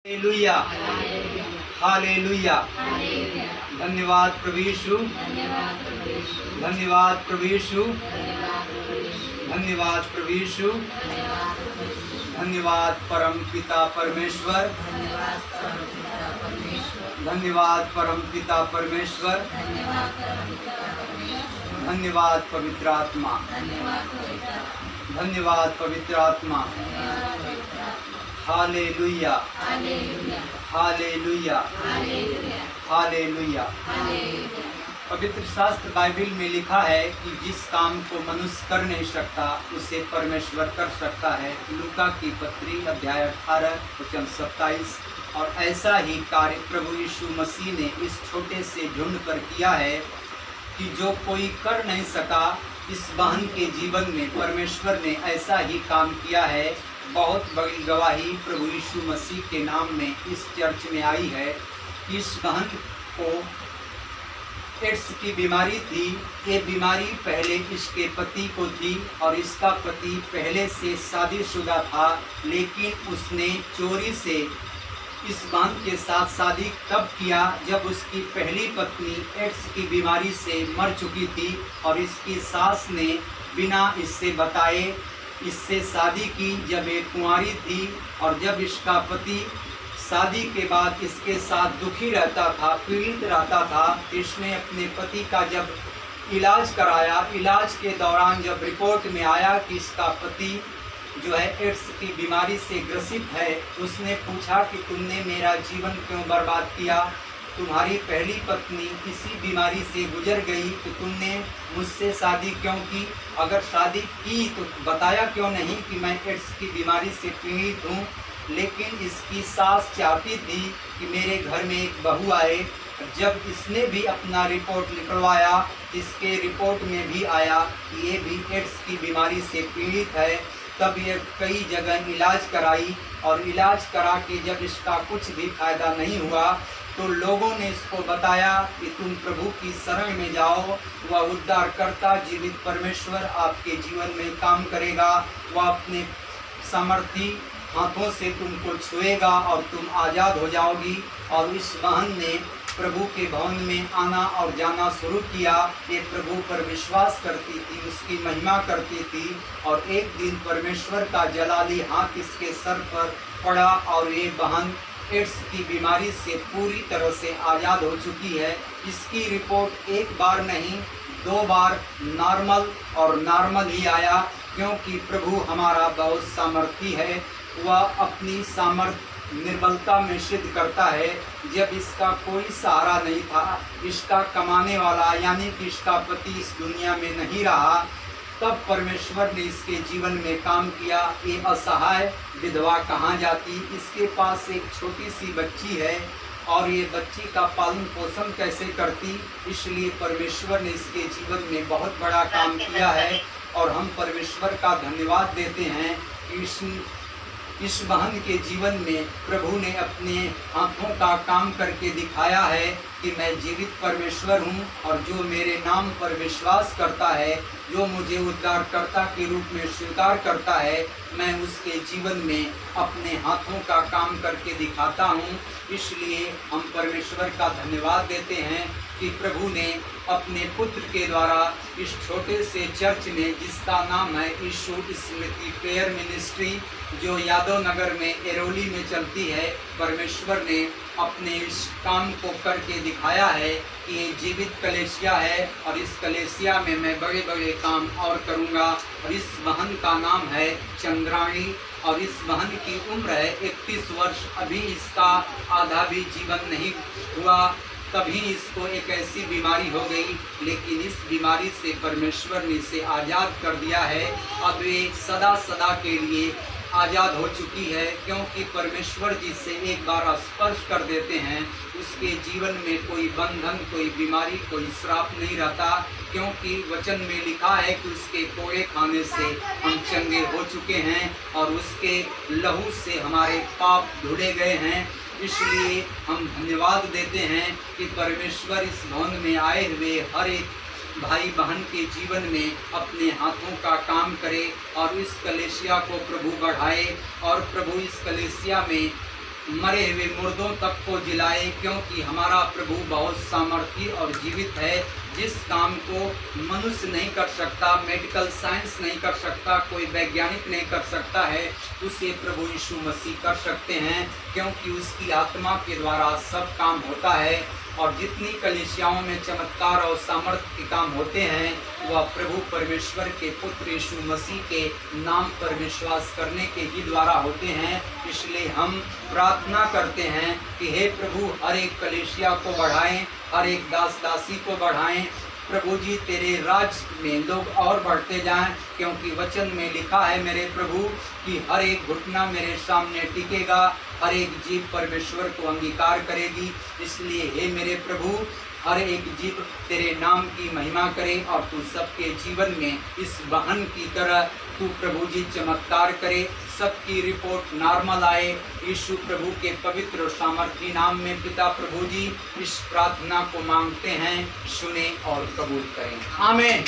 Hallelujah, hallelujah. धन्यवाद प्रभु यीशु, धन्यवाद प्रभु यीशु, धन्यवाद प्रभु यीशु, धन्यवाद परम पिता परमेश्वर, धन्यवाद परम पिता परमेश्वर, धन्यवाद पवित्र आत्मा, धन्यवाद पवित्र आत्मा। Hallelujah, hallelujah, hallelujah. पवित्र शास्त्र बाइबल में लिखा है कि जिस काम को मनुष्य कर नहीं सकता उसे परमेश्वर कर सकता है। लूका की पत्री अध्याय 18 वचन 27। और ऐसा ही कार्य प्रभु यीशु मसीह ने इस छोटे से झुंड पर किया है कि जो कोई कर नहीं सका, इस बहन के जीवन में परमेश्वर ने ऐसा ही काम किया है। बहुत बड़ी गवाही प्रभु यीशु मसीह के नाम में इस चर्च में आई है। इस बहन को एड्स की बीमारी थी। ये बीमारी पहले इसके पति को थी और इसका पति पहले से शादीशुदा था, लेकिन उसने चोरी से इस बहन के साथ शादी तब किया जब उसकी पहली पत्नी एड्स की बीमारी से मर चुकी थी और इसकी सास ने बिना इससे बताए इससे शादी की जब ये कुंवारी थी। और जब इसका पति शादी के बाद इसके साथ दुखी रहता था, पीड़ित रहता था, इसने अपने पति का जब इलाज कराया, इलाज के दौरान जब रिपोर्ट में आया कि इसका पति जो है एड्स की बीमारी से ग्रसित है, उसने पूछा कि तुमने मेरा जीवन क्यों बर्बाद किया? तुम्हारी पहली पत्नी इसी बीमारी से गुजर गई तो तुमने मुझसे शादी क्यों की? अगर शादी की तो बताया क्यों नहीं कि मैं एड्स की बीमारी से पीड़ित हूँ? लेकिन इसकी सास चाहती थी कि मेरे घर में एक बहू आए। जब इसने भी अपना रिपोर्ट निकलवाया, इसके रिपोर्ट में भी आया कि ये भी एड्स की बीमारी से पीड़ित है। तब ये कई जगह इलाज कराई और इलाज करा के जब इसका कुछ भी फायदा नहीं हुआ तो लोगों ने इसको बताया कि तुम प्रभु की शरण में जाओ, वह उद्धारकर्ता जीवित परमेश्वर आपके जीवन में काम करेगा। वह अपने सामर्थी हाथों से तुमको छुएगा और तुम आज़ाद हो जाओगी। और इस बहन ने प्रभु के भवन में आना और जाना शुरू किया। ये प्रभु पर विश्वास करती थी, उसकी महिमा करती थी। और एक दिन परमेश्वर का जलाली हाथ इसके सर पर पड़ा और ये बहन एड्स की बीमारी से पूरी तरह से आज़ाद हो चुकी है। इसकी रिपोर्ट एक बार नहीं 2 बार नॉर्मल ही आया, क्योंकि प्रभु हमारा बहुत सामर्थी है। वह अपनी सामर्थ्य निर्बलता में सिद्ध करता है। जब इसका कोई सहारा नहीं था, इसका कमाने वाला यानी कि इसका पति इस दुनिया में नहीं रहा, तब परमेश्वर ने इसके जीवन में काम किया। ये असहाय विधवा कहाँ जाती? इसके पास एक छोटी सी बच्ची है और ये बच्ची का पालन पोषण कैसे करती? इसलिए परमेश्वर ने इसके जीवन में बहुत बड़ा काम किया है और हम परमेश्वर का धन्यवाद देते हैं कि इस बहन के जीवन में प्रभु ने अपने हाथों का काम करके दिखाया है कि मैं जीवित परमेश्वर हूँ और जो मेरे नाम पर विश्वास करता है, जो मुझे उद्धारकर्ता के रूप में स्वीकार करता है, मैं उसके जीवन में अपने हाथों का काम करके दिखाता हूँ। इसलिए हम परमेश्वर का धन्यवाद देते हैं कि प्रभु ने अपने पुत्र के द्वारा इस छोटे से चर्च में, जिसका नाम है यीशु स्मृति प्रेयर मिनिस्ट्री, जो यादव नगर में एरोली में चलती है, परमेश्वर ने अपने इस काम को करके दिखाया है कि ये जीवित कलेसिया है और इस कलेसिया में मैं बड़े बड़े काम और करूँगा। और इस बहन का नाम है चंद्राणी और इस बहन की उम्र है 31 वर्ष। अभी इसका आधा भी जीवन नहीं हुआ, तभी इसको एक ऐसी बीमारी हो गई, लेकिन इस बीमारी से परमेश्वर ने इसे आज़ाद कर दिया है। अब ये सदा सदा के लिए आज़ाद हो चुकी है, क्योंकि परमेश्वर जिसे एक बार स्पर्श कर देते हैं उसके जीवन में कोई बंधन, कोई बीमारी, कोई श्राप नहीं रहता, क्योंकि वचन में लिखा है कि उसके कोड़े खाने से हम चंगे हो चुके हैं और उसके लहू से हमारे पाप धुले गए हैं। इसलिए हम धन्यवाद देते हैं कि परमेश्वर इस भवन में आए हुए हर एक भाई बहन के जीवन में अपने हाथों का काम करे और इस कलेसिया को प्रभु बढ़ाए और प्रभु इस कलेसिया में मरे हुए मुर्दों तक को जिलाए, क्योंकि हमारा प्रभु बहुत सामर्थी और जीवित है। जिस काम को मनुष्य नहीं कर सकता, मेडिकल साइंस नहीं कर सकता, कोई वैज्ञानिक नहीं कर सकता है, उसे प्रभु यीशु मसीह कर सकते हैं, क्योंकि उसकी आत्मा के द्वारा सब काम होता है। और जितनी कलीसियाओं में चमत्कार और सामर्थ्य के काम होते हैं, वह प्रभु परमेश्वर के पुत्र यीशु मसीह के नाम पर विश्वास करने के ही द्वारा होते हैं। इसलिए हम प्रार्थना करते हैं कि हे प्रभु, हर एक कलीसिया को बढ़ाएं, हर एक दास दासी को बढ़ाएं। प्रभु जी, तेरे राज में लोग और बढ़ते जाएं, क्योंकि वचन में लिखा है मेरे प्रभु कि हर एक घुटना मेरे सामने टिकेगा, हर एक जीव परमेश्वर को अंगीकार करेगी। इसलिए हे मेरे प्रभु, हर एक जीव तेरे नाम की महिमा करे और तू सबके जीवन में इस बहन की तरह तू प्रभु जी चमत्कार करे, सबकी रिपोर्ट नॉर्मल आए। यीशु प्रभु के पवित्र और सामर्थी नाम में पिता प्रभु जी इस प्रार्थना को मांगते हैं, सुने और कबूल करें। आमीन।